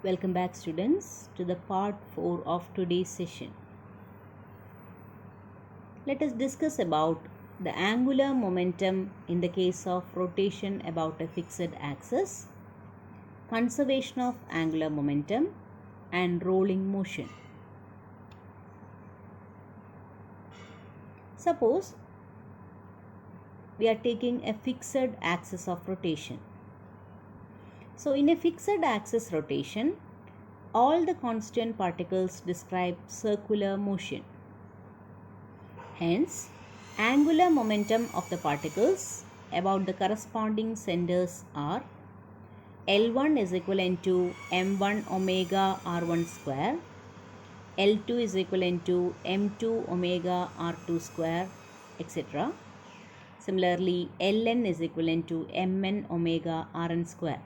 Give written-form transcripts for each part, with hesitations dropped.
Welcome back students to the part 4 of today's session. Let us discuss about the angular momentum in the case of rotation about a fixed axis, conservation of angular momentum and rolling motion. Suppose we are taking a fixed axis of rotation. So in a fixed axis rotation, all the constant particles describe circular motion. Hence, angular momentum of the particles about the corresponding centers are L1 is equivalent to m1 omega r1 square, L2 is equivalent to m2 omega r2 square, etc. Similarly, Ln is equivalent to mn omega rn square,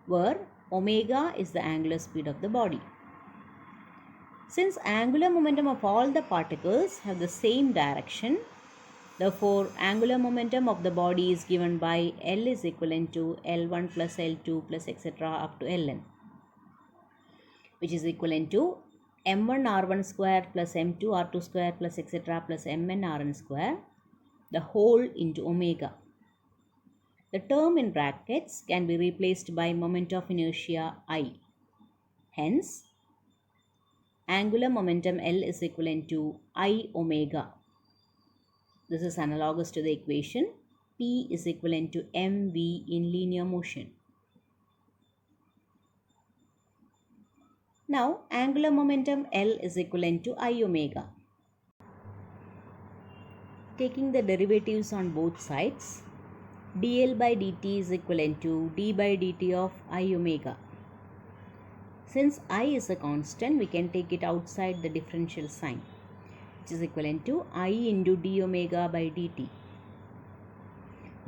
where omega is the angular speed of the body. Since angular momentum of all the particles have the same direction, therefore angular momentum of the body is given by L is equivalent to L1 plus L2 plus etc. up to Ln, which is equivalent to m1 r1 square plus m2 r2 square plus etc. plus mn rn square, the whole into omega. The term in brackets can be replaced by moment of inertia I. Hence, angular momentum L is equivalent to I omega. This is analogous to the equation P is equivalent to mv in linear motion. Now, angular momentum L is equivalent to I omega. Taking the derivatives on both sides, dl by dt is equivalent to d by dt of I omega. Since I is a constant, we can take it outside the differential sign, which is equivalent to I into d omega by dt.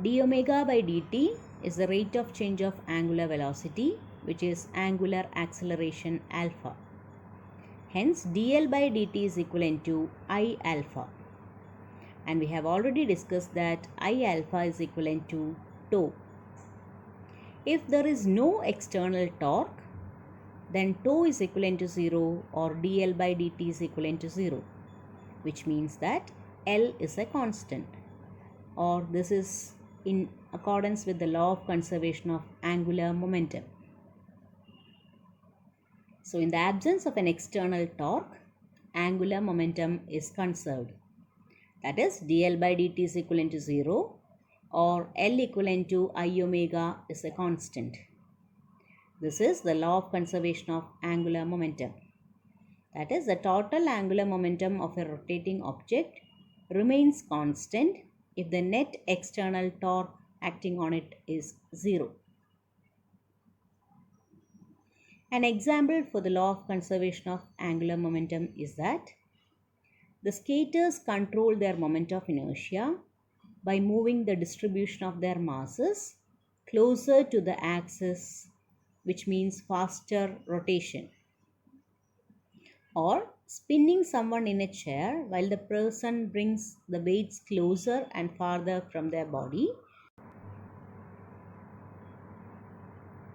d omega by dt is the rate of change of angular velocity, which is angular acceleration alpha. Hence, dl by dt is equivalent to I alpha. And we have already discussed that I alpha is equivalent to tau. If there is no external torque, then tau is equivalent to 0 or dl by dt is equivalent to 0, which means that L is a constant, or this is in accordance with the law of conservation of angular momentum. So in the absence of an external torque, angular momentum is conserved. That is, dl by dt is equivalent to 0 or L equivalent to I omega is a constant. This is the law of conservation of angular momentum. That is, the total angular momentum of a rotating object remains constant if the net external torque acting on it is 0. An example for the law of conservation of angular momentum is that the skaters control their moment of inertia by moving the distribution of their masses closer to the axis, which means faster rotation, or spinning someone in a chair while the person brings the weights closer and farther from their body.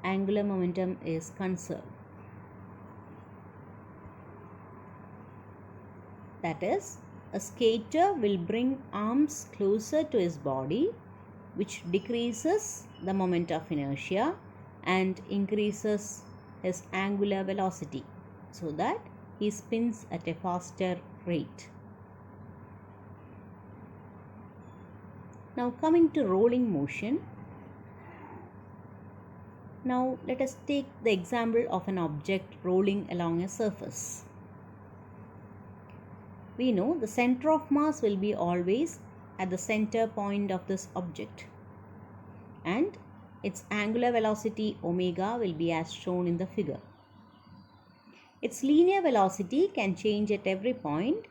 Angular momentum is conserved. That is, a skater will bring arms closer to his body, which decreases the moment of inertia and increases his angular velocity, so that he spins at a faster rate. Now coming to rolling motion. Now let us take the example of an object rolling along a surface. We know the center of mass will be always at the center point of this object, and its angular velocity omega will be as shown in the figure. Its linear velocity can change at every point,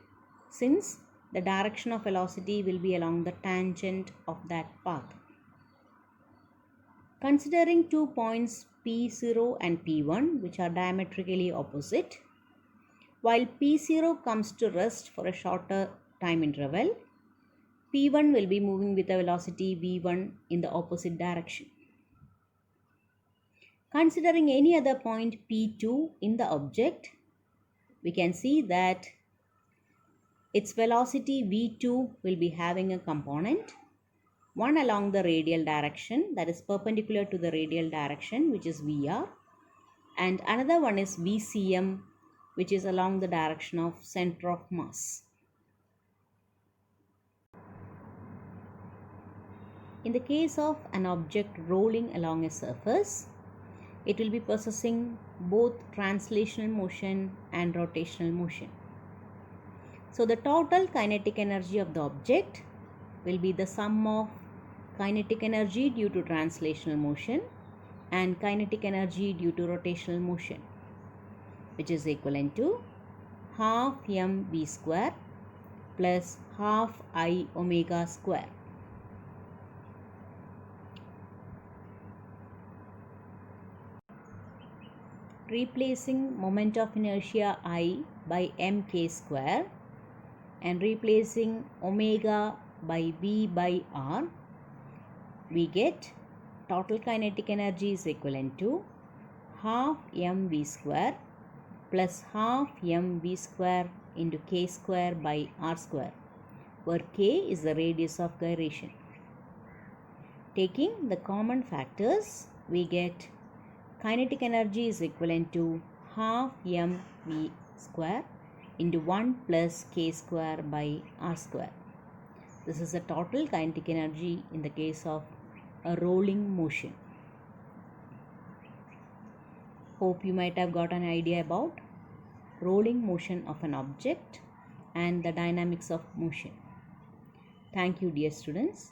since the direction of velocity will be along the tangent of that path. Considering 2 points P0 and P1, which are diametrically opposite, while P0 comes to rest for a shorter time interval, P1 will be moving with a velocity v1 in the opposite direction. Considering any other point P2 in the object, we can see that its velocity V2 will be having a component, one along the radial direction, that is perpendicular to the radial direction, which is VR, and another one is VCM, which is along the direction of center of mass. In the case of an object rolling along a surface, it will be possessing both translational motion and rotational motion. So the total kinetic energy of the object will be the sum of kinetic energy due to translational motion and kinetic energy due to rotational motion, which is equivalent to half mv square plus half I omega square. Replacing moment of inertia I by mk square and replacing omega by v by r, we get total kinetic energy is equivalent to half mv square plus half mv square into k square by r square, where k is the radius of gyration. Taking the common factors, we get kinetic energy is equivalent to half mv square into 1 plus k square by r square. This is the total kinetic energy in the case of a rolling motion. Hope you might have got an idea about rolling motion of an object and the dynamics of motion. Thank you, dear students.